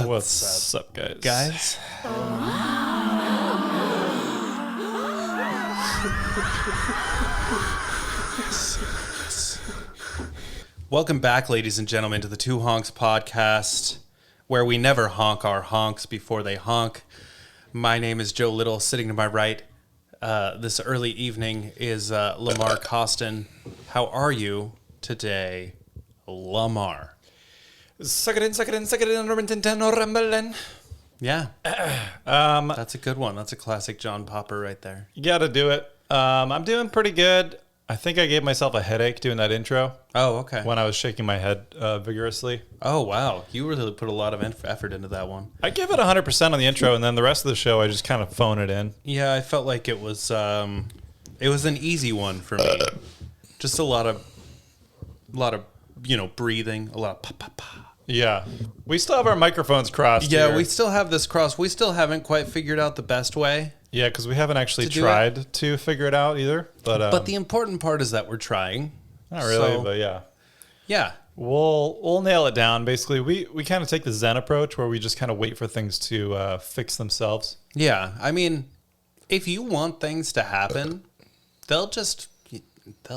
What's up, guys? Welcome back, ladies and gentlemen, to the Two Honks podcast, where we never honk our honks before they honk. My name is Joe Little. Sitting to my right this early evening is Lamar Costin. How are you today, Lamar? Suck it in, Ramblin'. Yeah. That's a good one. That's a classic John Popper right there. You got to do it. I'm doing pretty good. I think I gave myself a headache doing that intro. Oh, okay. When I was shaking my head vigorously. Oh, wow. You really put a lot of effort into that one. I give it 100% on the intro, and then the rest of the show, I just kind of phone it in. Yeah, I felt like it was an easy one for me. Just a lot of breathing, a lot of pa. Yeah. We still have our microphones crossed. Yeah, here. we still have this crossed. We still haven't quite figured out the best way. Yeah, because we haven't actually tried to figure it out either. But the important part is that we're trying. Not really, but yeah. Yeah. We'll nail it down. Basically, we kind of take the Zen approach where we just kind of wait for things to fix themselves. Yeah. I mean, if you want things to happen, they'll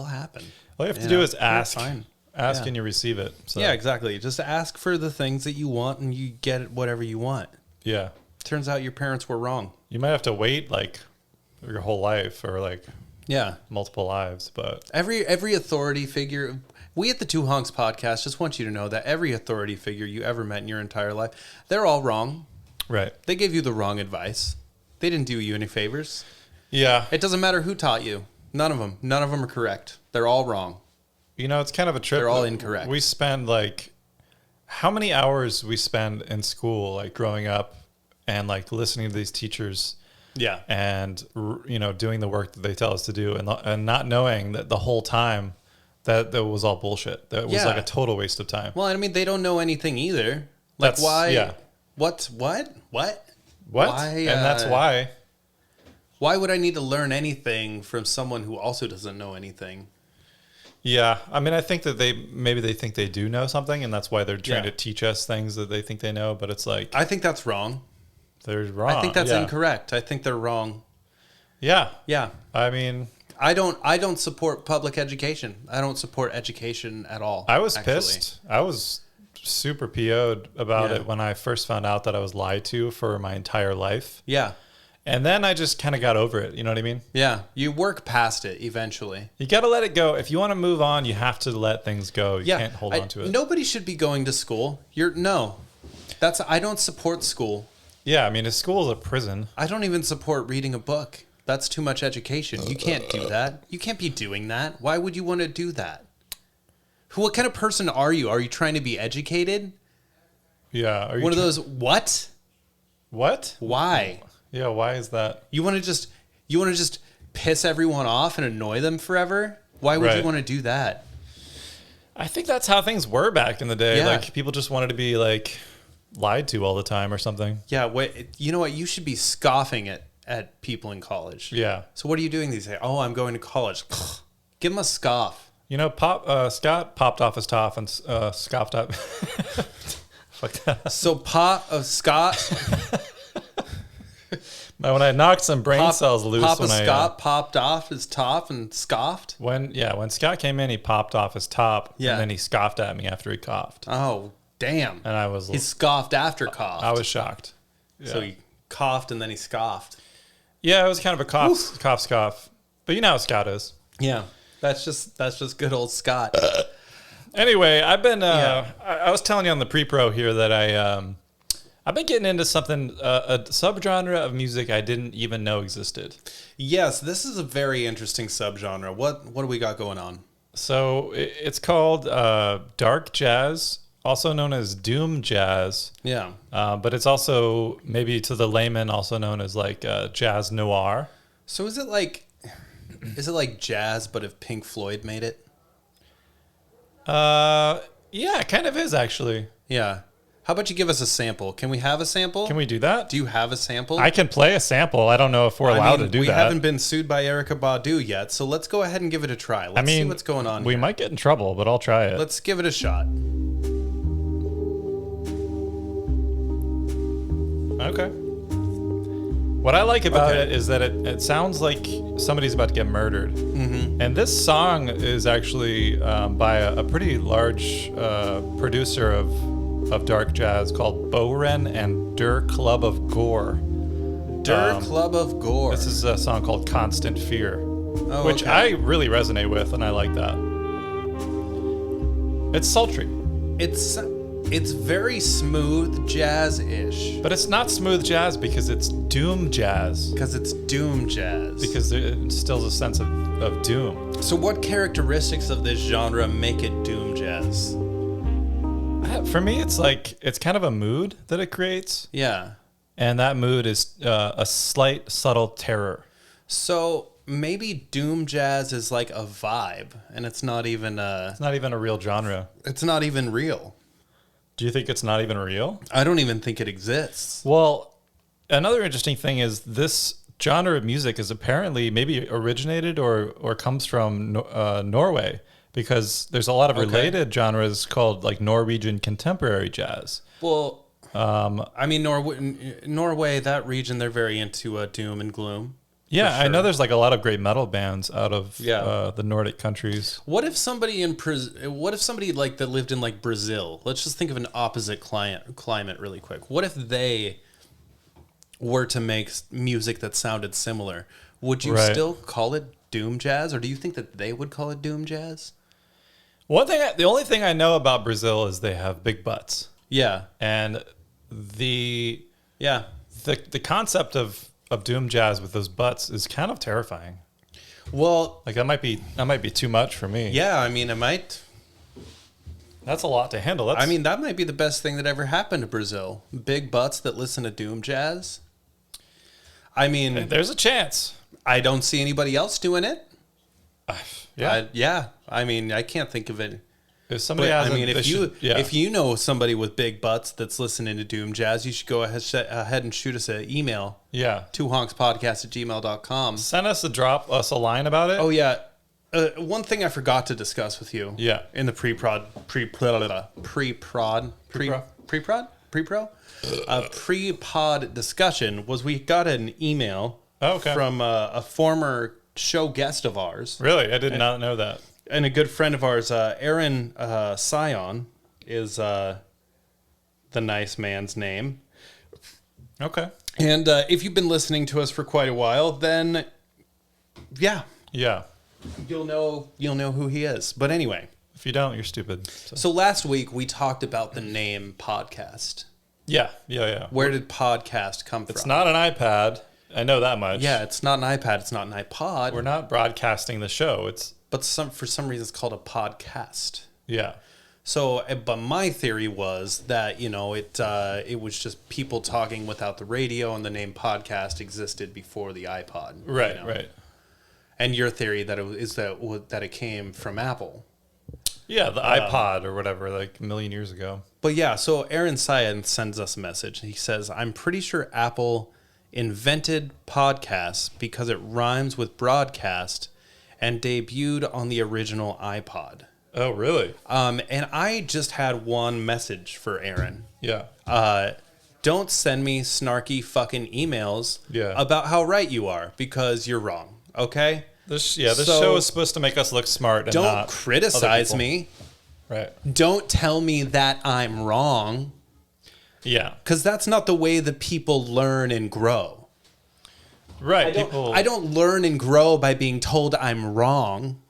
happen. All you have to do is ask. Fine. Ask and you receive it. So. Yeah, exactly. Just ask for the things that you want and you get whatever you want. Yeah. Turns out your parents were wrong. You might have to wait like your whole life or like multiple lives, but every authority figure, we at the Two Honks podcast just want you to know that every authority figure you ever met in your entire life, they're all wrong. Right. They gave you the wrong advice. They didn't do you any favors. Yeah. It doesn't matter who taught you. None of them are correct. They're all wrong. You know, it's kind of a trip. They're all incorrect. We spend like, how many hours we spend in school, like growing up and like listening to these teachers. Yeah. And, doing the work that they tell us to do and not knowing that the whole time that was all bullshit. That was like a total waste of time. Well, I mean, they don't know anything either. Like why? Yeah. What? Why? And that's why. Why would I need to learn anything from someone who also doesn't know anything? Yeah, I mean, I think that they think they do know something, and that's why they're trying to teach us things that they think they know. But it's like, I think that's wrong. They're wrong. I think that's incorrect. I think they're wrong. Yeah, yeah. I mean, I don't support public education. I don't support education at all. I was pissed. I was super PO'd about it when I first found out that I was lied to for my entire life. Yeah. And then I just kind of got over it. You know what I mean? Yeah. You work past it eventually. You got to let it go. If you want to move on, you have to let things go. You can't hold on to it. Nobody should be going to school. I don't support school. Yeah. I mean, a school is a prison. I don't even support reading a book. That's too much education. You can't do that. You can't be doing that. Why would you want to do that? What kind of person are you? Are you trying to be educated? Yeah. Are you one of those, what? What? Why? Yeah, why is that? You want to just piss everyone off and annoy them forever? Why would you want to do that? I think that's how things were back in the day. Yeah. Like people just wanted to be like lied to all the time or something. Yeah, you know what? You should be scoffing at people in college. Yeah. So what are you doing these days? Oh, I'm going to college. Give them a scoff. You know, Scott popped off his top and scoffed up. Fuck that. So Scott... When I knocked some brain cells loose, Scott popped off his top and scoffed. When Scott came in, he popped off his top, and then he scoffed at me after he coughed. Oh, damn! And he scoffed after coughed. I was shocked. Yeah. So he coughed and then he scoffed. Yeah, it was kind of a cough. But you know how Scott is. Yeah, that's just good old Scott. Anyway, I've been. I was telling you on the pre-pro here that I've been getting into something, a subgenre of music I didn't even know existed. Yes, this is a very interesting subgenre. What do we got going on? So it's called dark jazz, also known as doom jazz. Yeah. But it's also, maybe to the layman, also known as like jazz noir. So is it like jazz, but if Pink Floyd made it? Yeah, it kind of is actually. Yeah. How about you give us a sample? Can we have a sample? Can we do that? Do you have a sample? I can play a sample. I don't know if we're allowed to do that. We haven't been sued by Erykah Badu yet, so let's go ahead and give it a try. Let's see what's going on We here. might get in trouble, but I'll try it. Let's give it a shot. Okay. What I like about it is that it sounds like somebody's about to get murdered. Mm-hmm. And this song is actually by a pretty large producer of dark jazz called Boren and Der Club of Gore. Der Club of Gore. This is a song called Constant Fear, which okay. I really resonate with, and I like that. It's sultry. It's very smooth jazz-ish. But it's not smooth jazz because it's doom jazz. Because it's doom jazz. Because it instills a sense of doom. So what characteristics of this genre make it doom jazz? For me, it's kind of a mood that it creates. Yeah. And that mood is a slight, subtle terror. So maybe doom jazz is like a vibe, and it's not even It's not even a real genre. It's not even real. Do you think it's not even real? I don't even think it exists. Well, another interesting thing is this genre of music is apparently maybe originated or comes from Norway, because there's a lot of related genres called like Norwegian contemporary jazz. Well, I mean, Norway, that region, they're very into doom and gloom. Yeah, sure. I know there's like a lot of great metal bands out of the Nordic countries. What if somebody like that lived in like Brazil? Let's just think of an opposite climate really quick. What if they were to make music that sounded similar? Would you still call it doom jazz, or do you think that they would call it doom jazz? The only thing I know about Brazil is they have big butts. Yeah, And the concept of doom jazz with those butts is kind of terrifying. Well, Like that might be too much for me. yeah. I mean, it might. That's a lot to handle. I mean, that might be the best thing that ever happened to Brazil. Big butts that listen to doom jazz. I mean, there's a chance. I don't see anybody else doing it. Yeah. I mean, I can't think of it. If somebody has, If you know somebody with big butts that's listening to doom jazz, you should go ahead and shoot us an email. Yeah. twohonkspodcast@gmail.com. Send us a line about it. Oh yeah. One thing I forgot to discuss with you. Yeah. In the pre-pro pre-pod discussion was we got an email from a former show guest of ours. Really? I did not know that. And a good friend of ours, Aaron Sion, is the nice man's name. Okay. And if you've been listening to us for quite a while, then yeah, you'll know who he is. But anyway, If you don't, you're stupid. so last week we talked about the name podcast. Yeah. Where did podcast come from? It's not an iPad. I know that much. Yeah, it's not an iPad. It's not an iPod. We're not broadcasting the show. But for some reason it's called a podcast. Yeah. So, but my theory was that, it was just people talking without the radio, and the name podcast existed before the iPod. Right, right. And your theory that that it came from Apple. Yeah, the iPod or whatever, like a million years ago. But yeah, so Aaron Syed sends us a message. He says, I'm pretty sure Apple invented podcasts because it rhymes with broadcast and debuted on the original iPod. Oh, really? And I just had one message for Aaron. Yeah. Don't send me snarky fucking emails Yeah. about how right you are, because you're wrong. Okay? This show is supposed to make us look smart and don't not criticize other me. Right. Don't tell me that I'm wrong, Yeah. because that's not the way that people learn and grow. Right. I don't learn and grow by being told I'm wrong.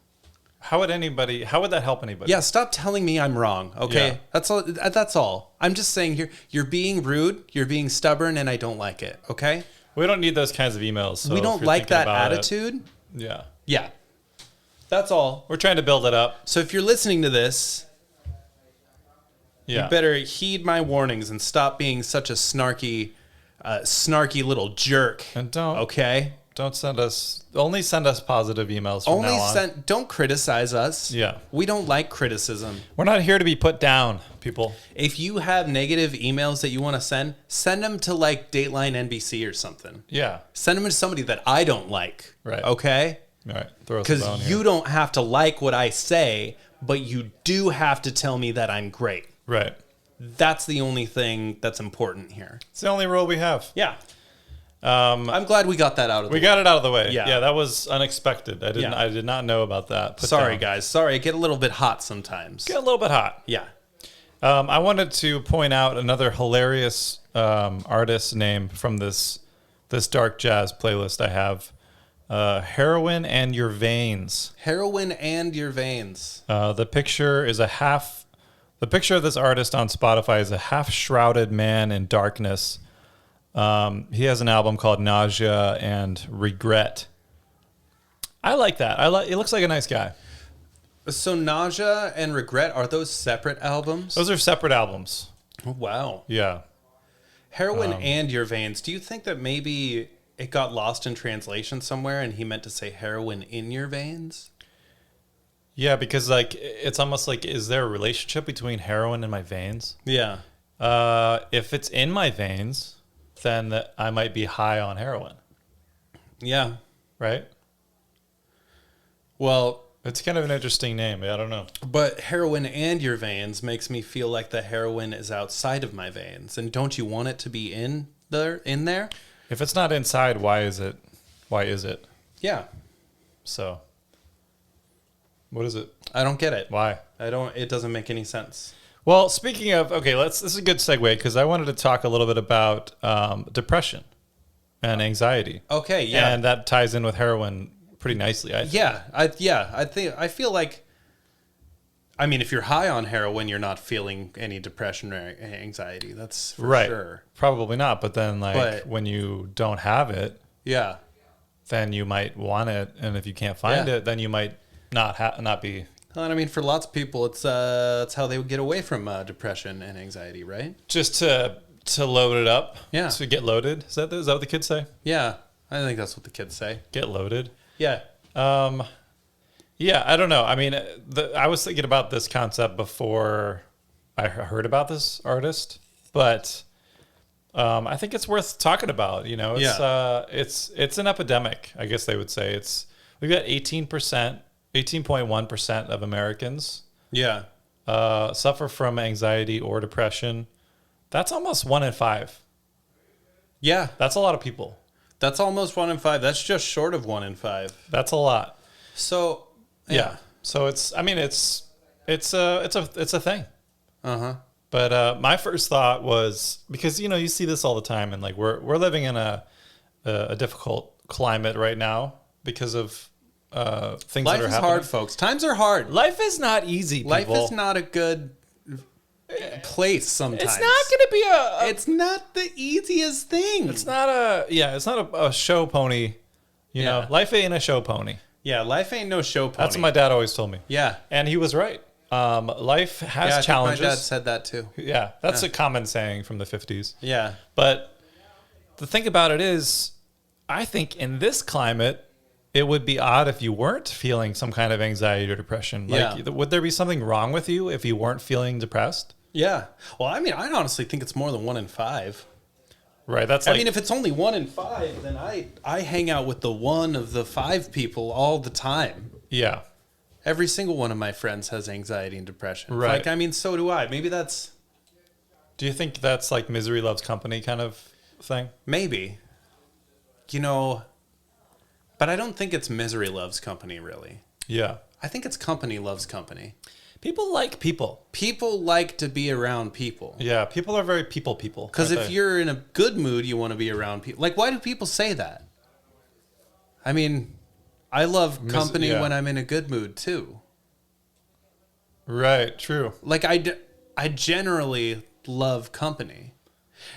How would that help anybody? Yeah, stop telling me I'm wrong, okay? Yeah. That's all. I'm just saying here, you're being rude, you're being stubborn, and I don't like it, okay? We don't need those kinds of emails. So we don't like that attitude. Yeah. Yeah. That's all. We're trying to build it up. So if you're listening to this, you better heed my warnings and stop being such a snarky little jerk. And Don't send us positive emails from now on. Don't criticize us. Yeah. We don't like criticism. We're not here to be put down, people. If you have negative emails that you want to send them to like Dateline NBC or something. Yeah. Send them to somebody that I don't like. Right. Okay? All right. Throw us a bone here. Because you don't have to like what I say, but you do have to tell me that I'm great. Right. That's the only thing that's important here. It's the only rule we have. Yeah. I'm glad we got that out of the way. We got it out of the way. Yeah. Yeah, that was unexpected. I did not know about that. Sorry, guys. Sorry, I get a little bit hot sometimes. Get a little bit hot. Yeah. I wanted to point out another hilarious artist name from this dark jazz playlist I have. Heroin and Your Veins. Heroin and Your Veins. The picture of this artist on Spotify is a half-shrouded man in darkness. He has an album called Nausea and Regret. I like that. It looks like a nice guy. So Nausea and Regret, are those separate albums? Those are separate albums. Oh, wow. Yeah. Heroin and Your Veins. Do you think that maybe it got lost in translation somewhere and he meant to say heroin in your veins? Yeah, because like it's almost like, is there a relationship between heroin and my veins? Yeah. If it's in my veins, then I might be high on heroin. Yeah. Right? Well, it's kind of an interesting name. I don't know. But heroin and your veins makes me feel like the heroin is outside of my veins. And don't you want it to be in there? If it's not inside, why is it? Yeah. So, what is it? I don't get it. Why? It doesn't make any sense. Well, speaking of, this is a good segue because I wanted to talk a little bit about depression and anxiety. Okay, yeah. And that ties in with heroin pretty nicely, I think. I feel like, I mean, if you're high on heroin, you're not feeling any depression or anxiety. That's for sure. Probably not. But then, when you don't have it, yeah, then you might want it. And if you can't find it, then you might not be. And I mean, for lots of people, it's how they would get away from depression and anxiety, right? Just to load it up. Yeah. To get loaded. Is that what the kids say? Yeah, I think that's what the kids say. Get loaded. Yeah. Yeah, I don't know. I mean, I was thinking about this concept before I heard about this artist, but I think it's worth talking about. You know, it's an epidemic, I guess they would say. We've got 18.1% of Americans suffer from anxiety or depression. That's almost 1 in 5. Yeah. That's a lot of people. That's almost 1 in 5. That's just short of 1 in 5. That's a lot. So yeah. So it's a thing. Uh-huh. But my first thought was, because you see this all the time, and like we're living in a difficult climate right now because of things that are happening. Life is hard, folks. Times are hard. Life is not easy, people. Life is not a good place sometimes. It's not going to be it's not the easiest thing. It's not a show pony. You know, life ain't a show pony. Yeah, life ain't no show pony. That's what my dad always told me. Yeah. And he was right. Life has challenges. My dad said that too. Yeah, that's a common saying from the 50s. Yeah. But the thing about it is, I think in this climate, it would be odd if you weren't feeling some kind of anxiety or depression. Like, would there be something wrong with you if you weren't feeling depressed? Yeah. Well, I mean, I honestly think it's more than 1 in 5. Right. I mean, if it's only 1 in 5, then I hang out with the 1 of the 5 people all the time. Yeah. Every single one of my friends has anxiety and depression. Right. Like, I mean, so do I. Maybe that's... Do you think that's like misery loves company kind of thing? Maybe. But I don't think it's misery loves company, really. Yeah. I think it's company loves company. People like people. People like to be around people. Yeah, people are very people. Because if you're in a good mood, you want to be around people. Like, why do people say that? I mean, I love company when I'm in a good mood, too. Right. True. Like I generally love company.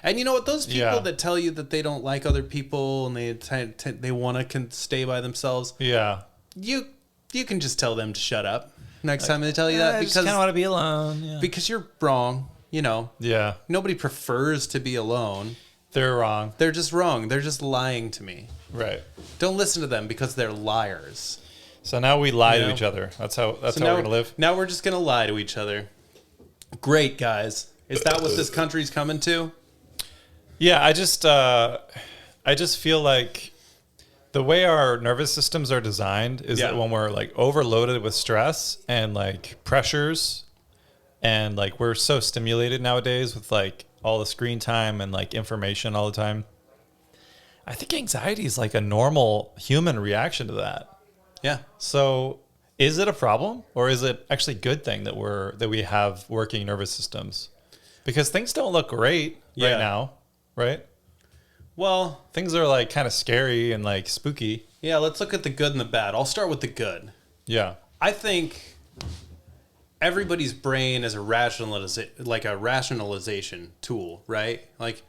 And you know what? Those people that tell you that they don't like other people and they want to stay by themselves. Yeah. You can just tell them to shut up next time they tell you that, I just kind of want to be alone. Yeah. Because you're wrong. Yeah. Nobody prefers to be alone. They're wrong. They're just wrong. They're just lying to me. Right. Don't listen to them because they're liars. So now we lie to each other. That's how we're going to live. Now we're just going to lie to each other. Great, guys. Is that what this country's coming to? Yeah, I just feel like the way our nervous systems are designed is that when we're like overloaded with stress and like pressures and like we're so stimulated nowadays with like all the screen time and like information all the time. I think anxiety is like a normal human reaction to that. Yeah. So is it a problem or is it actually a good thing that we have working nervous systems? Because things don't look great right now, right? Well, things are like kind of scary and like spooky. Yeah, let's look at the good and the bad. I'll start with the good. Yeah. I think everybody's brain is a rationalization tool, right? Like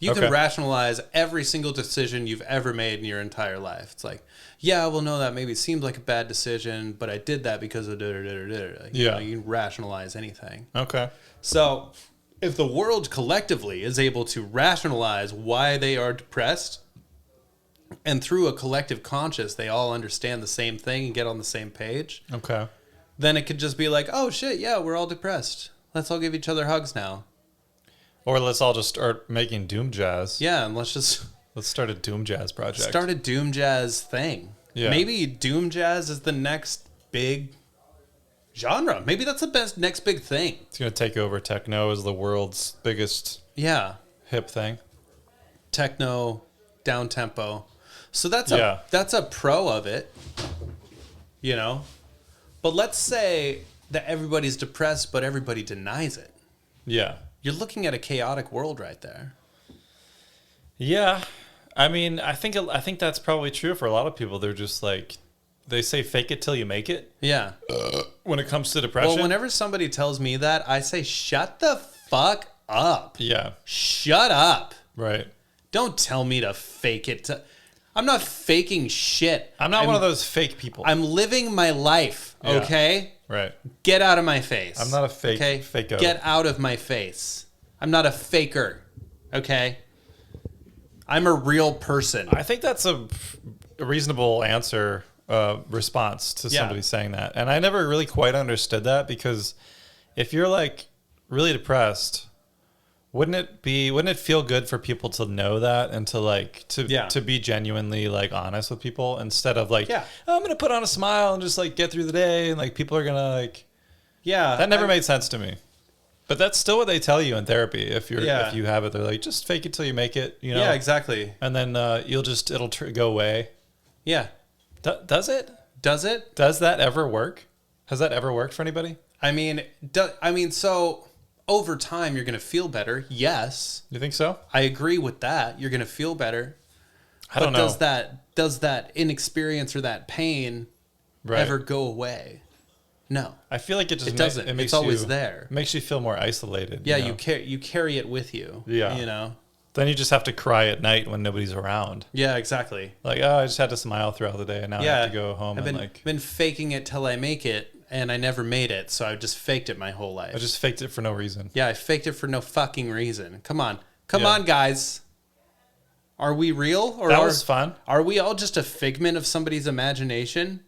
you can rationalize every single decision you've ever made in your entire life. It's like, yeah, well, no, that maybe seemed like a bad decision, but I did that because of like, you can rationalize anything. Okay. So if the world collectively is able to rationalize why they are depressed, and through a collective conscious, they all understand the same thing and get on the same page. Okay. Then it could just be like, oh shit, yeah, we're all depressed. Let's all give each other hugs now. Or let's all just start making doom jazz. Yeah, and let's start a doom jazz project. Start a doom jazz thing. Yeah. Maybe doom jazz is the next big genre. Maybe that's the next big thing. It's going to take over techno as the world's biggest hip thing. Techno, down tempo. So that's a pro of it, But let's say that everybody's depressed, but everybody denies it. Yeah. You're looking at a chaotic world right there. Yeah. I mean, I think that's probably true for a lot of people. They're just like, they say fake it till you make it. Yeah. When it comes to depression. Well, whenever somebody tells me that, I say, shut the fuck up. Yeah. Shut up. Right. Don't tell me to fake it. I'm not faking shit. I'm not one of those fake people. I'm living my life, okay? Right. Get out of my face. I'm not a fake, okay? Fake-o. Get out of my face. I'm not a faker, okay? I'm a real person. I think that's a reasonable response to somebody saying that. And I never really quite understood that because if you're like really depressed, wouldn't it feel good for people to know that and to be genuinely like honest with people instead of like, oh, I'm going to put on a smile and just like get through the day and like people are going to like, that never made sense to me. But that's still what they tell you in therapy. If you have it, they're like, just fake it till you make it, Yeah, exactly. And then it'll go away. Yeah. Does it? Does it? Does that ever work? Has that ever worked for anybody? I mean, so over time you're going to feel better. Yes. You think so? I agree with that. You're going to feel better. I don't know. Does that inexperience or that pain ever go away? No. I feel like it doesn't. It makes it's always there. It makes you feel more isolated. Yeah, you carry it with you. Yeah. Then you just have to cry at night when nobody's around. Yeah, exactly. Like, I just had to smile throughout the day and now I have to go home I've been faking it till I make it and I never made it, so I just faked it my whole life. I just faked it for no reason. Yeah, I faked it for no fucking reason. Come on, guys. Are we real? Or that was fun. Are we all just a figment of somebody's imagination?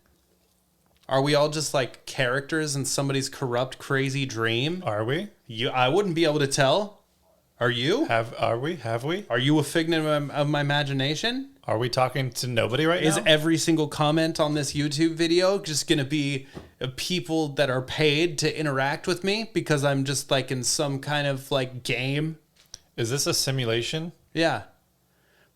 Are we all just like characters in somebody's corrupt, crazy dream? Are we? I wouldn't be able to tell. Are you? Are we? Have we? Are you a figment of my imagination? Are we talking to nobody right now? Is every single comment on this YouTube video just going to be people that are paid to interact with me because I'm just like in some kind of like game? Is this a simulation? Yeah.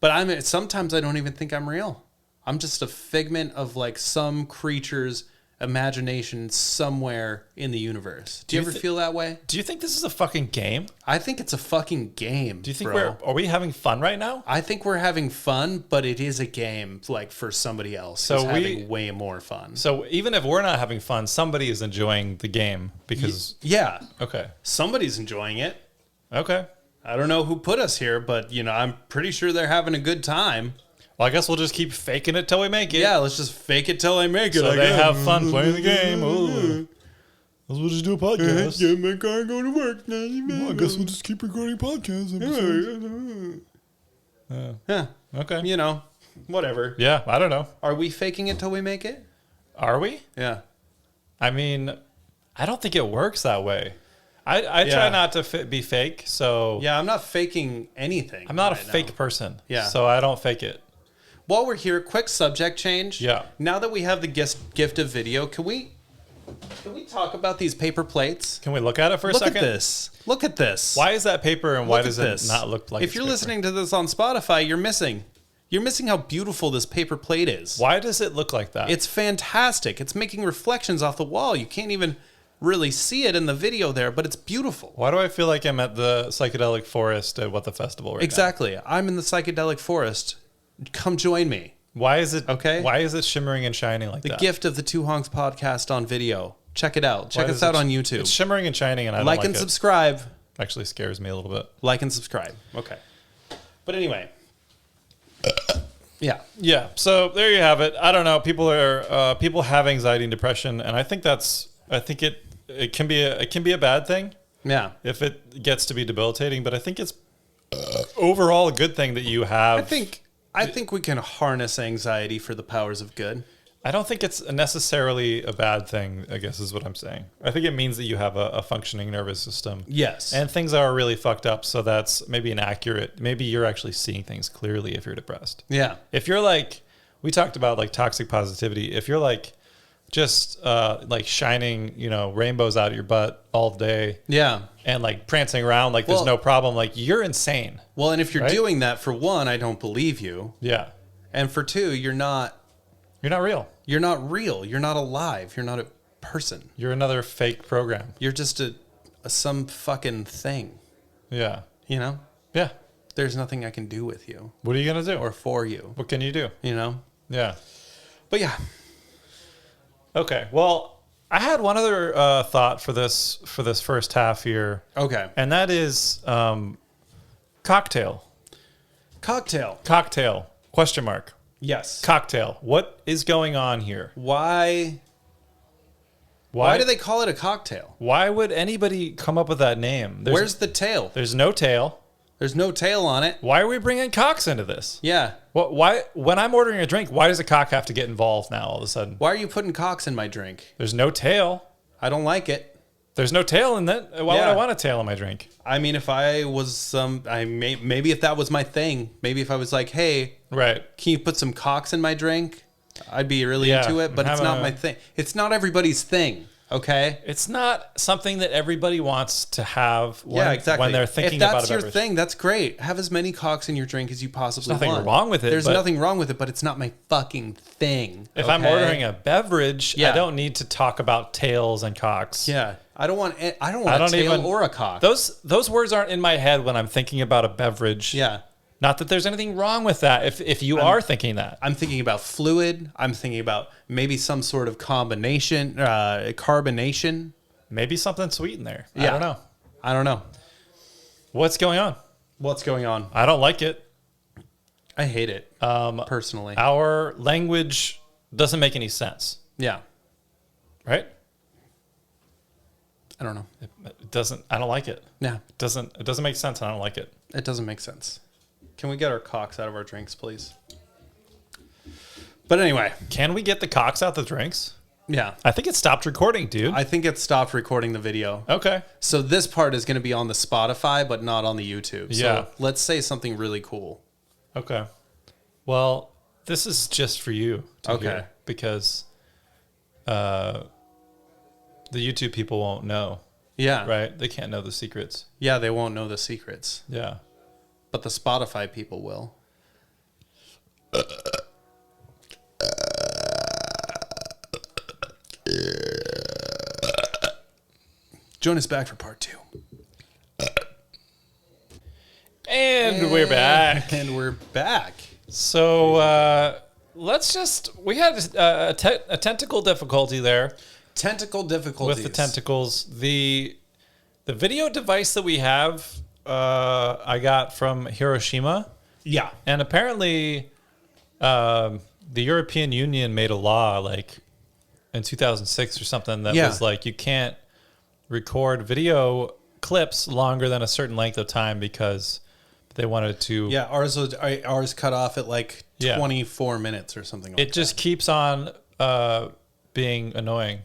But sometimes I don't even think I'm real. I'm just a figment of like some creature's imagination somewhere in the universe. Do you ever feel that way? Do you think this is a fucking game? I think it's a fucking game. Do you think are we having fun right now? I think we're having fun, but it is a game, like, for somebody else who's having way more fun. So even if we're not having fun, somebody is enjoying the game because... Yeah. Okay. Somebody's enjoying it. Okay. I don't know who put us here, but, I'm pretty sure they're having a good time. Well, I guess we'll just keep faking it till we make it. Yeah, let's just fake it till I make it. So they have fun playing the game. Ooh. We'll just do a podcast. Get my car and go to work. Well, I guess we'll just keep recording podcast episodes. Yeah. Okay. Whatever. Yeah, I don't know. Are we faking it till we make it? Are we? Yeah. I mean, I don't think it works that way. I try not to be fake, so... Yeah, I'm not faking anything. I'm not a fake person. Yeah. So I don't fake it. While we're here, quick subject change. Yeah. Now that we have the gift of video, can we talk about these paper plates? Can we look at it for a second? Look at this. Look at this. Why is that paper and why does it not look like If you're listening to this on Spotify, you're missing how beautiful this paper plate is. Why does it look like that? It's fantastic. It's making reflections off the wall. You can't even really see it in the video there, but it's beautiful. Why do I feel like I'm at the psychedelic forest at What the Festival right now? Exactly. I'm in the psychedelic forest. Come join me. Why is it okay? Why is it shimmering and shining like that? The gift of the Two Honks podcast on video. Check it out. Check us out on YouTube. It's shimmering and shining, and I don't like it. Like and subscribe. Actually scares me a little bit. Like and subscribe. Okay. But anyway. Yeah. Yeah. So there you have it. I don't know. People have anxiety and depression, and I think it can be a bad thing. Yeah. If it gets to be debilitating, but I think it's overall a good thing that you have. I think we can harness anxiety for the powers of good. I don't think it's necessarily a bad thing, I guess is what I'm saying. I think it means that you have a functioning nervous system. Yes. And things are really fucked up, so that's maybe maybe you're actually seeing things clearly if you're depressed. Yeah. If you're like, we talked about like toxic positivity, if you're like just like shining, rainbows out of your butt all day. Yeah. And like prancing around like there's no problem, like you're insane. Well, and if you're doing that, for one, I don't believe you. Yeah. And for two, you're not real. You're not real. You're not alive. You're not a person. You're another fake program. You're just some fucking thing. Yeah. Yeah. There's nothing I can do with you. What are you going to do? Or for you. What can you do? Yeah. But yeah. Okay. Well, I had one other thought for this first half here. Okay. And that is cocktail. Cocktail. Question mark. Yes. Cocktail. What is going on here? Why do they call it a cocktail? Why would anybody come up with that name? Where's the tail? There's no tail. There's no tail on it. Why are we bringing cocks into this? Yeah. Why? When I'm ordering a drink, why does a cock have to get involved now all of a sudden? Why are you putting cocks in my drink? There's no tail. I don't like it. There's no tail in that. Why would I want a tail in my drink? I mean, if I was maybe if that was my thing, maybe if I was like, hey, right, can you put some cocks in my drink? I'd be really into it, but it's not my thing. It's not everybody's thing. Okay. It's not something that everybody wants to have when they're thinking about it. If that's your thing, that's great. Have as many cocks in your drink as you possibly want. There's nothing wrong with it. There's nothing wrong with it, but it's not my fucking thing. If I'm ordering a beverage, I don't need to talk about tails and cocks. Yeah. I don't want a tail or a cock. Those words aren't in my head when I'm thinking about a beverage. Yeah. Not that there's anything wrong with that if you are thinking that. I'm thinking about fluid. I'm thinking about maybe some sort of carbonation. Maybe something sweet in there. Yeah. I don't know. What's going on? I don't like it. I hate it, personally. Our language doesn't make any sense. Yeah. Right? I don't know. It doesn't. I don't like it. Yeah. It doesn't make sense, and I don't like it. It doesn't make sense. Can we get our cocks out of our drinks, please? But anyway. Can we get the cocks out the drinks? Yeah. I think it stopped recording, dude. I think it stopped recording the video. Okay. So this part is going to be on the Spotify, but not on the YouTube. Yeah. So let's say something really cool. Okay. Well, this is just for you to hear, because the YouTube people won't know. Yeah. Right? They can't know the secrets. Yeah, they won't know the secrets. Yeah. But the Spotify people will. Join us back for part 2. And we're back. And we're back. So we had a tentacle difficulty there. Tentacle difficulties. With the tentacles. The video device that we have, I got from Hiroshima. Yeah. And apparently the European Union made a law like in 2006 or something that was like you can't record video clips longer than a certain length of time because they wanted to. Yeah, ours cut off at like 24 minutes or something like that. It just keeps on being annoying.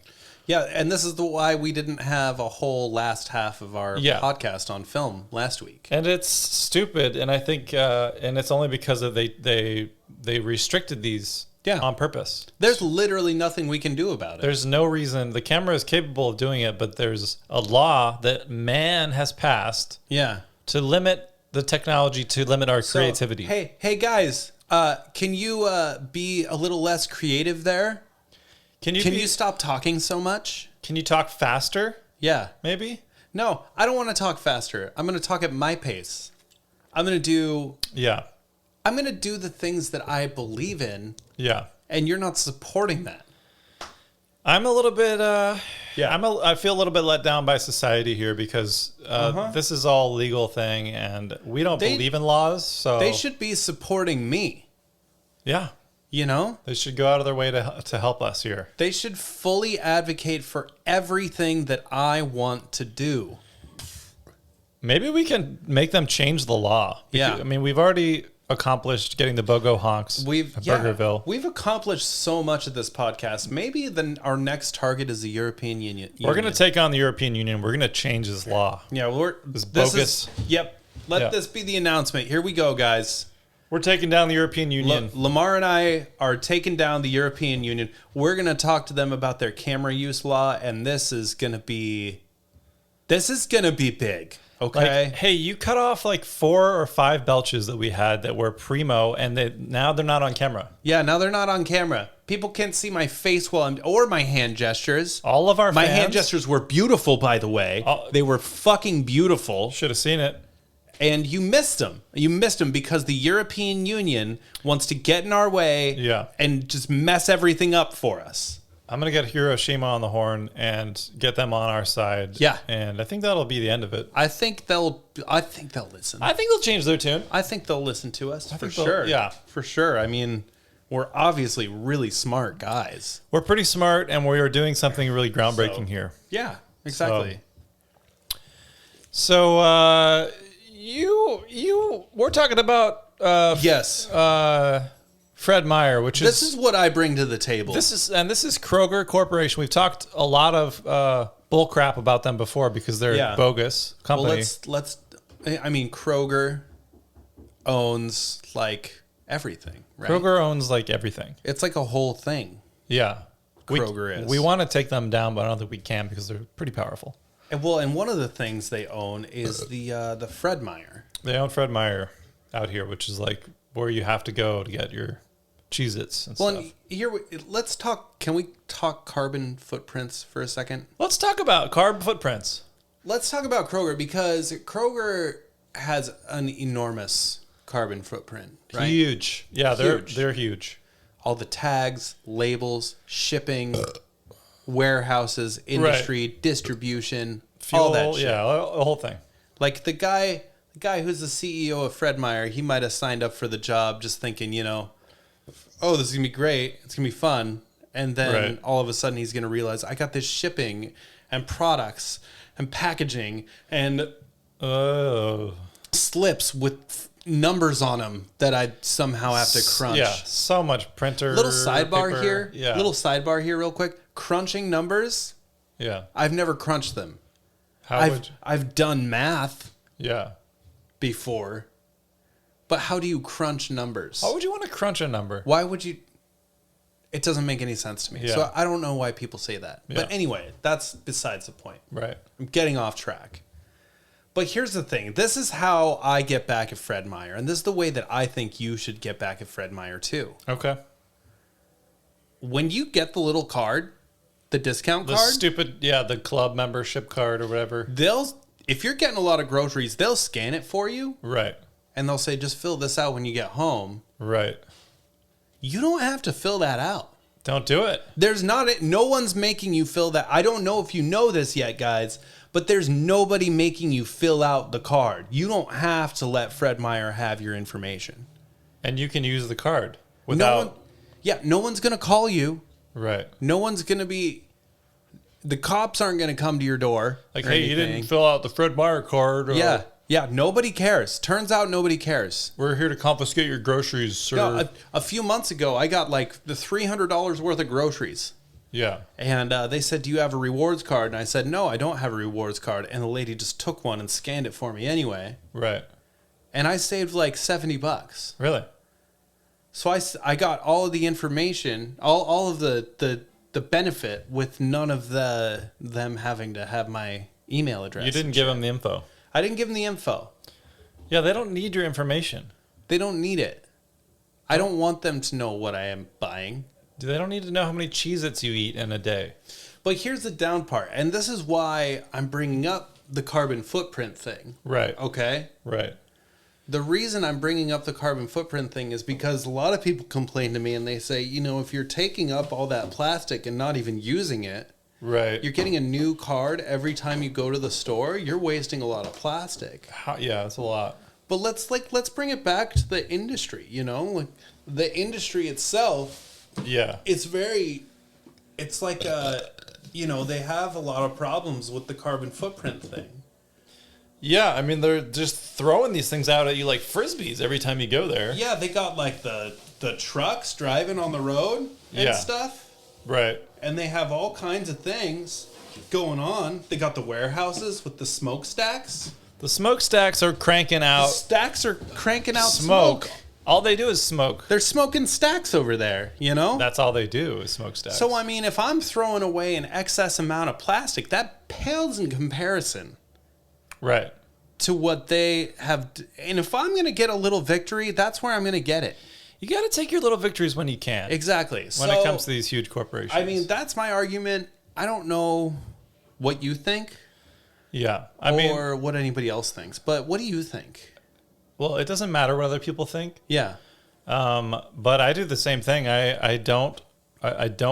Yeah, and this is why we didn't have a whole last half of our podcast on film last week. And it's stupid, and I think and it's only because of they restricted these on purpose. There's literally nothing we can do about it. There's no reason. The camera is capable of doing it, but there's a law that man has passed to limit the technology, to limit our creativity. Hey guys, can you be a little less creative there? Can you stop talking so much? Can you talk faster? Yeah. Maybe? No, I don't want to talk faster. I'm going to talk at my pace. I'm going to do the things that I believe in. Yeah. And you're not supporting that. I'm a little bit I feel a little bit let down by society here because this is all legal thing and we don't believe in laws, so they should be supporting me. Yeah. You know? They should go out of their way to help us here. They should fully advocate for everything that I want to do. Maybe we can make them change the law. Yeah. I mean, we've already accomplished getting the BOGO Honks Burgerville. We've accomplished so much at this podcast. Maybe our next target is the European Union. We're going to take on the European Union. We're going to change this law. Yeah, this bogus. Let this be the announcement. Here we go, guys. We're taking down the European Union. Lamar and I are taking down the European Union. We're going to talk to them about their camera use law, and this is going to be big. Okay. Like, hey, you cut off like 4 or 5 belches that we had that were primo, and now they're not on camera. Yeah, now they're not on camera. People can't see my face or my hand gestures. All of my hand gestures were beautiful, by the way. They were fucking beautiful. Should have seen it. And you missed them. You missed them because the European Union wants to get in our way and just mess everything up for us. I'm going to get Hiroshima on the horn and get them on our side. Yeah. And I think that'll be the end of it. I think they'll listen. I think they'll change their tune. I think they'll listen to us for sure. Yeah. For sure. I mean, we're obviously really smart guys. We're pretty smart and we are doing something really groundbreaking here. Yeah, exactly. So we're talking about Fred Meyer, this is what I bring to the table. This is Kroger Corporation. We've talked a lot of bull crap about them before because they're a bogus company. Well, Kroger owns like everything, right? Kroger owns like everything. It's like a whole thing. Yeah. Kroger is. We want to take them down, but I don't think we can because they're pretty powerful. And one of the things they own is the Fred Meyer. They own Fred Meyer out here, which is like where you have to go to get your Cheez-Its and stuff. And here, let's talk. Can we talk carbon footprints for a second? Let's talk about carbon footprints. Let's talk about Kroger because Kroger has an enormous carbon footprint. Right? Huge. Yeah, they're huge. All the tags, labels, shipping, warehouses, industry, distribution, fuel, all that shit. Yeah, the whole thing. Like the guy who's the CEO of Fred Meyer, he might have signed up for the job just thinking, oh, this is going to be great. It's going to be fun. And then all of a sudden he's going to realize I got this shipping and products and packaging and slips with numbers on them that I somehow have to crunch. Yeah, so much printer. Little sidebar paper. here. Yeah. Little sidebar here real quick. Crunching numbers. Yeah. I've never crunched them. I've done math. Yeah. Before. But how do you crunch numbers? Why would you want to crunch a number? Why would you? It doesn't make any sense to me. Yeah. So I don't know why people say that. Yeah. But anyway, that's besides the point. Right. I'm getting off track. But here's the thing. This is how I get back at Fred Meyer. And this is the way that I think you should get back at Fred Meyer too. Okay. When you get the little card The discount The card? stupid, the club membership card or whatever. If you're getting a lot of groceries, they'll scan it for you. Right. And they'll say, just fill this out when you get home. Right. You don't have to fill that out. Don't do it. No one's making you fill that. I don't know if you know this yet, guys, but there's nobody making you fill out the card. You don't have to let Fred Meyer have your information. And you can use the card without... No one's going to call you. Right. No one's going to be... The cops aren't going to come to your door. Like, hey, you didn't fill out the Fred Meyer card. Or... Yeah, nobody cares. Turns out nobody cares. We're here to confiscate your groceries, sir. No, a few months ago, I got like the $300 worth of groceries. Yeah. And they said, do you have a rewards card? And I said, no, I don't have a rewards card. And the lady just took one and scanned it for me anyway. Right. And I saved like $70. Really? So I got all of the information, all of the benefit with none of them having to have my email address. You didn't give them the info. I didn't give them the info. Yeah, they don't need your information. They don't need it. I don't want them to know what I am buying. They don't need to know how many Cheez-Its you eat in a day. But here's the down part, and this is why I'm bringing up the carbon footprint thing. Right. Okay? Right. The reason I'm bringing up the carbon footprint thing is because a lot of people complain to me and they say, if you're taking up all that plastic and not even using it, right, you're getting a new card every time you go to the store, you're wasting a lot of plastic. Yeah, that's a lot. But let's bring it back to the industry, like the industry itself. Yeah. It's like they have a lot of problems with the carbon footprint thing. Yeah, I mean, they're just throwing these things out at you like frisbees every time you go there. Yeah, they got like the trucks driving on the road and stuff. Right. And they have all kinds of things going on. They got the warehouses with the smokestacks. The smokestacks are cranking out. The stacks are cranking out smoke. All they do is smoke. They're smoking stacks over there, That's all they do is smokestacks. So, I mean, if I'm throwing away an excess amount of plastic, that pales in comparison. Right. To what they have. And if I'm going to get a little victory, that's where I'm going to get it. You got to take your little victories when you can. Exactly. When it comes to these huge corporations. I mean, that's my argument. I don't know what you think. Yeah. Or what anybody else thinks. But what do you think? Well, it doesn't matter what other people think. Yeah. But I do the same thing. I don't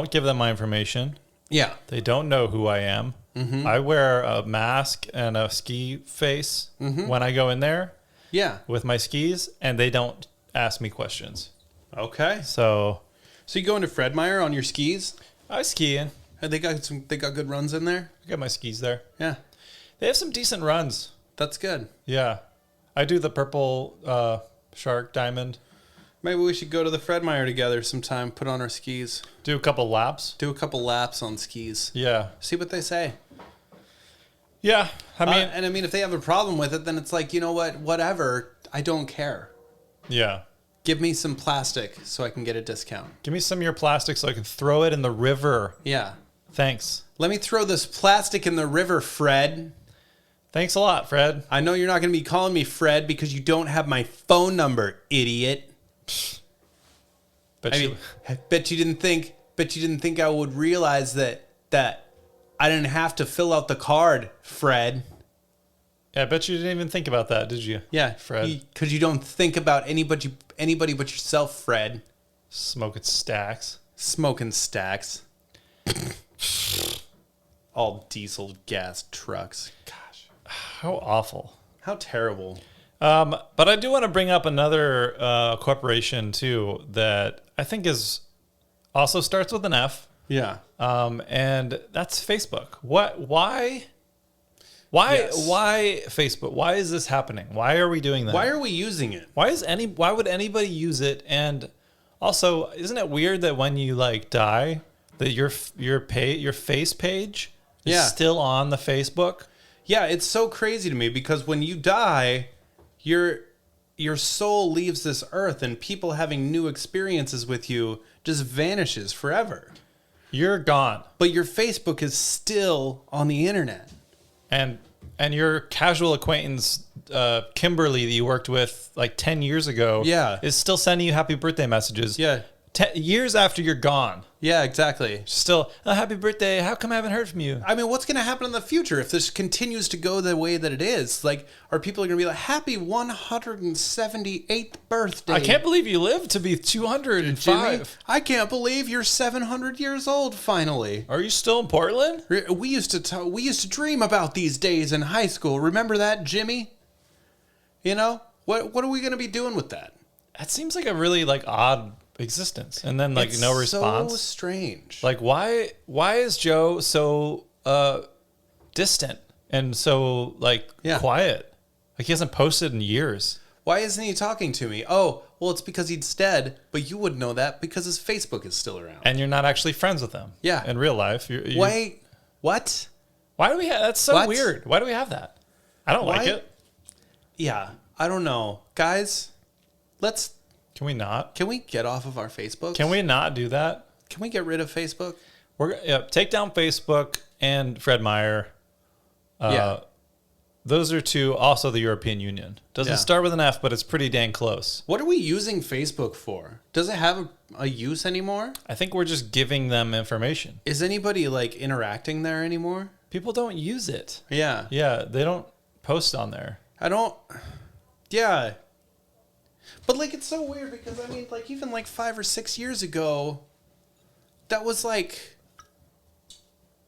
give them my information. Yeah. They don't know who I am. Mm-hmm. I wear a mask and a ski face when I go in there. Yeah. With my skis, and they don't ask me questions. Okay. So you go into Fred Meyer on your skis? I ski in. They got good runs in there? I got my skis there. Yeah. They have some decent runs. That's good. Yeah. I do the purple shark diamond. Maybe we should go to the Fred Meyer together sometime, put on our skis. Do a couple laps. Do a couple laps on skis. Yeah. See what they say. Yeah. I mean, if they have a problem with it, then it's like, you know what? Whatever. I don't care. Yeah. Give me some plastic so I can get a discount. Give me some of your plastic so I can throw it in the river. Yeah. Thanks. Let me throw this plastic in the river, Fred. Thanks a lot, Fred. I know you're not going to be calling me Fred because you don't have my phone number, idiot. Bet you didn't think I would realize that I didn't have to fill out the card, Fred. Yeah, I bet you didn't even think about that, did you? Yeah, Fred. Because you don't think about anybody but yourself, Fred. Smoking stacks. All diesel gas trucks. Gosh. How awful. How terrible. But I do want to bring up another corporation, too, that I think also starts with an F. Yeah. And that's Facebook. Why Facebook? Why is this happening? Why are we doing that? Why are we using it? Why would anybody use it? And also, isn't it weird that when you die, that your face page is still on the Facebook? Yeah, it's so crazy to me because when you die, your soul leaves this earth and people having new experiences with you just vanishes forever. You're gone. But your Facebook is still on the internet. And your casual acquaintance, Kimberly, that you worked with 10 years ago, is still sending you happy birthday messages. Yeah. years after you're gone. Yeah, exactly. Still, happy birthday. How come I haven't heard from you? I mean, what's going to happen in the future if this continues to go the way that it is? Like, are people going to be like, happy 178th birthday? I can't believe you lived to be 205. Jimmy, I can't believe you're 700 years old finally. Are you still in Portland? We used to dream about these days in high school. Remember that, Jimmy? You know, what are we going to be doing with that? That seems like a really odd existence, and then it's no response. So strange. Like, why is Joe so distant and so quiet? Like, he hasn't posted in years. Why isn't he talking to me? Oh, well, it's because he's dead, but you wouldn't know that because his Facebook is still around. And you're not actually friends with him. Yeah. In real life. Wait, what? Why do we have... That's so weird. Why do we have that? I don't like it. Yeah, I don't know. Guys, Can we not? Can we get off of our Facebook? Can we not do that? Can we get rid of Facebook? Take down Facebook and Fred Meyer. Those are two. Also, the European Union doesn't start with an F, but it's pretty dang close. What are we using Facebook for? Does it have a use anymore? I think we're just giving them information. Is anybody interacting there anymore? People don't use it. Yeah. Yeah, they don't post on there. I don't. Yeah. But it's so weird because I mean even 5 or 6 years ago, that was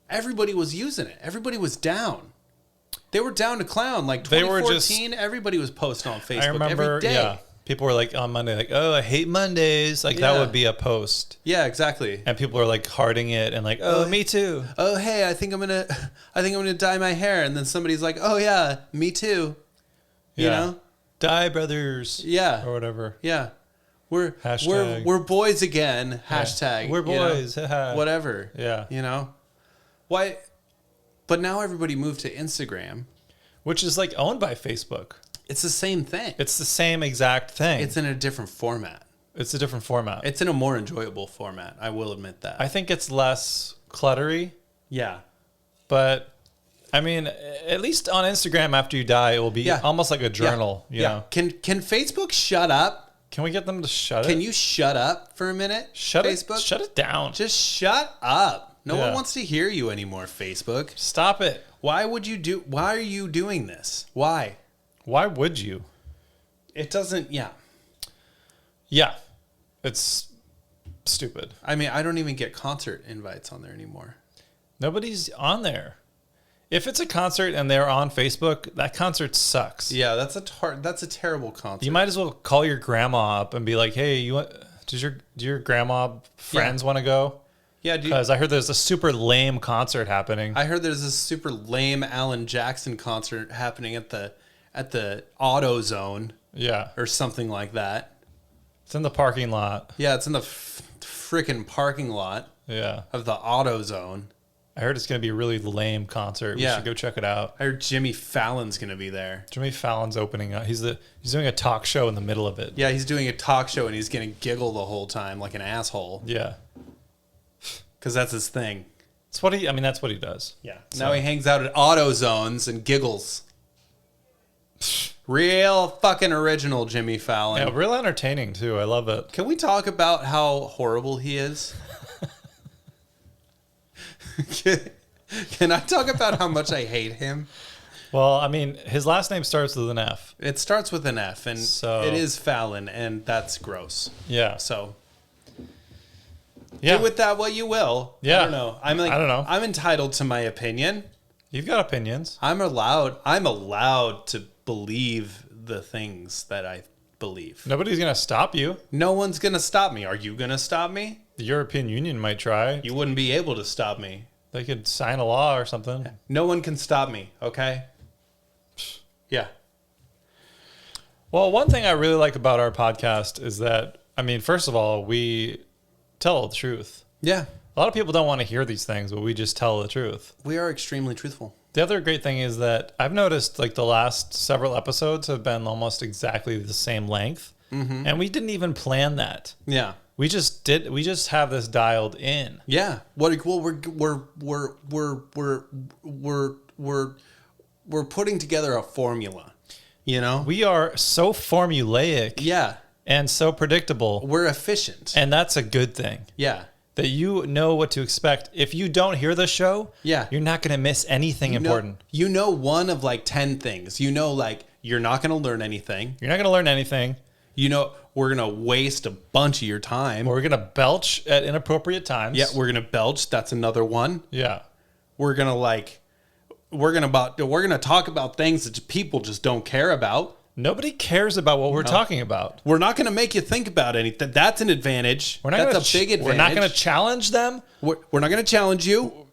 everybody was using it. Everybody was down. They were down to clown. 2014, everybody was posting on Facebook. I remember, every day. Yeah. People were on Monday, oh, I hate Mondays. That would be a post. Yeah, exactly. And people are hearting it and oh, me too. Oh, hey, I think I'm gonna dye my hair, and then somebody's like, oh yeah, me too. You know? Die brothers. Yeah. Or whatever. Yeah. We're boys again. Hashtag. We're boys. Whatever. Yeah. You know? Why? But now everybody moved to Instagram. Which is owned by Facebook. It's the same thing. It's the same exact thing. It's in a different format. It's a different format. It's in a more enjoyable format. I will admit that. I think it's less cluttery. Yeah. But... I mean, at least on Instagram, after you die, it will be almost like a journal. You know? Can Facebook shut up? Can we get them to shut it? Can you shut up for a minute? Facebook? Shut it down. Just shut up. No one wants to hear you anymore, Facebook. Stop it. Why are you doing this? Why? Why would you? It doesn't, Yeah. It's stupid. I mean, I don't even get concert invites on there anymore. Nobody's on there. If it's a concert and they're on Facebook, that concert sucks. Yeah, that's a terrible concert. You might as well call your grandma up and be like, "Hey, do your grandma friends want to go?" Yeah, because I heard there's a super lame concert happening. I heard there's a super lame Alan Jackson concert happening at the Auto Zone. Yeah, or something like that. It's in the parking lot. Yeah, it's in the freaking parking lot. Yeah, of the Auto Zone. I heard it's going to be a really lame concert. We should go check it out. I heard Jimmy Fallon's going to be there. Jimmy Fallon's opening up. He's doing a talk show in the middle of it. Yeah, he's doing a talk show and he's going to giggle the whole time like an asshole. Yeah. Because that's his thing. That's what he does. Yeah. So. Now he hangs out at Auto Zones and giggles. Real fucking original Jimmy Fallon. Yeah, real entertaining too. I love it. Can we talk about how horrible he is? Can I talk about how much I hate him? Well, I mean, his last name starts with an F. It starts with an F, and it is Fallon, and that's gross. Yeah. So, do with that what you will. Yeah. I don't know. I don't know. I'm entitled to my opinion. You've got opinions. I'm allowed to believe the things that I believe. Nobody's going to stop you. No one's going to stop me. Are you going to stop me? The European Union might try. You wouldn't be able to stop me. They could sign a law or something. No one can stop me, okay? Yeah. Well, one thing I really like about our podcast is that, I mean, first of all, we tell the truth. Yeah. A lot of people don't want to hear these things, but we just tell the truth. We are extremely truthful. The other great thing is that I've noticed the last several episodes have been almost exactly the same length. Mm-hmm. And we didn't even plan that. Yeah. We just have this dialed in. Yeah. We're putting together a formula. You know? We are so formulaic. Yeah. and so predictable. We're efficient. And that's a good thing. Yeah. That you know what to expect. If you don't hear the show, you're not going to miss anything important. You know one of like 10 things. You know, like, you're not going to learn anything. You're not going to learn anything. You know, we're going to waste a bunch of your time. We're going to belch at inappropriate times. Yeah, we're going to belch. That's another one. Yeah. We're going to talk about things that people just don't care about. Nobody cares about what we're talking about. We're not going to make you think about anything. That's an advantage. That's a big advantage. We're not going to challenge them. We're not going to challenge you.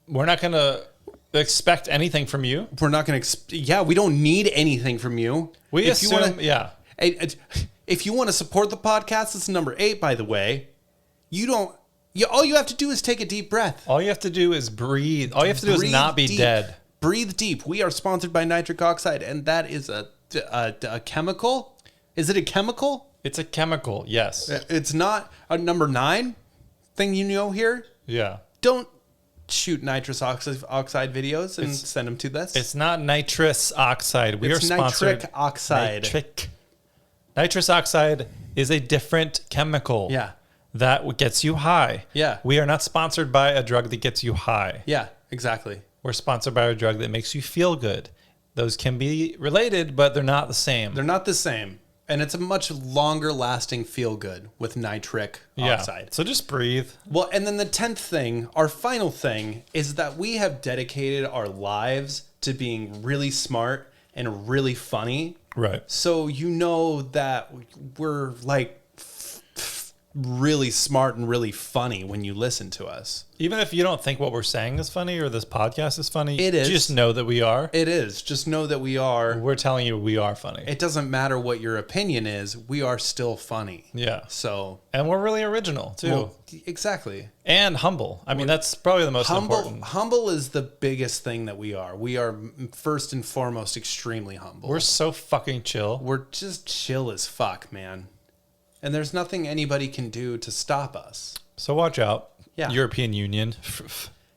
We're not going to expect anything from you. We're not going to. We don't need anything from you. We assume. If you want to support the podcast, it's number 8, by the way. All you have to do is take a deep breath. All you have to do is breathe. All you have to do is not be dead. Breathe deep. We are sponsored by nitric oxide, and that is a chemical. Is it a chemical? It's a chemical, yes. It's not a number 9 thing you know here. Yeah. Don't shoot nitrous oxide videos and send them to this. It's not nitrous oxide. We are sponsored. Nitric oxide. Nitrous oxide is a different chemical. Yeah. That gets you high. Yeah. We are not sponsored by a drug that gets you high. Yeah, exactly. We're sponsored by a drug that makes you feel good. Those can be related, but they're not the same. They're not the same. And it's a much longer lasting feel good with nitric oxide. So just breathe. Well, and then the 10th thing, our final thing, is that we have dedicated our lives to being really smart and really funny. Right. So you know that we're like really smart and really funny when you listen to us. Even if you don't think what we're saying is funny or this podcast is funny, it is. Just know that we are. It is. Just know that we are. We're telling you we are funny. It doesn't matter what your opinion is. We are still funny. Yeah. So. And we're really original too. Well, exactly. And humble. I mean, that's probably the most important. Humble is the biggest thing that we are. We are first and foremost extremely humble. We're so fucking chill. We're just chill as fuck, man. And there's nothing anybody can do to stop us. So watch out. Yeah. European Union.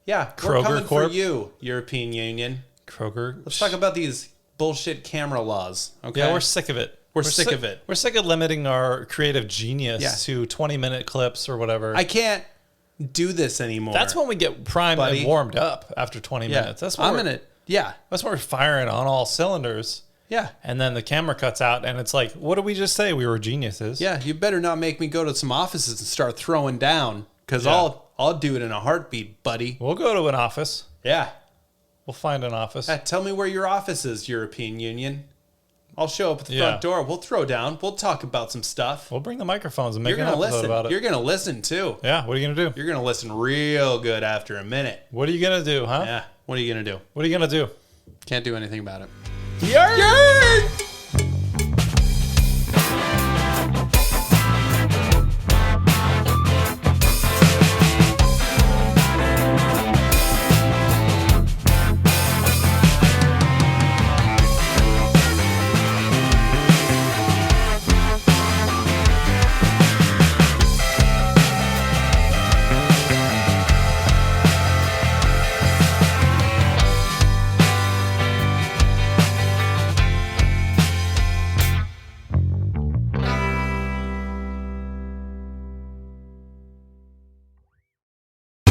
Yeah. Kroger we're coming Corp. for you, European Union. Kroger. Let's talk about these bullshit camera laws. Okay. Yeah, we're sick of it. We're sick of it. We're sick of limiting our creative genius to 20-minute clips or whatever. I can't do this anymore. That's when we get primed and warmed up after 20 minutes. That's when That's when we're firing on all cylinders. Yeah. And then the camera cuts out and it's like, what did we just say? We were geniuses. Yeah, you better not make me go to some offices and start throwing down, because I'll do it in a heartbeat, buddy. We'll go to an office. Yeah. We'll find an office. Tell me where your office is, European Union. I'll show up at the front door. We'll throw down. We'll talk about some stuff. We'll bring the microphones and make an episode about it. You're going to listen too. Yeah, what are you going to do? You're going to listen real good after a minute. What are you going to do, huh? Yeah, what are you going to do? What are you going to do? Can't do anything about it. Yarn!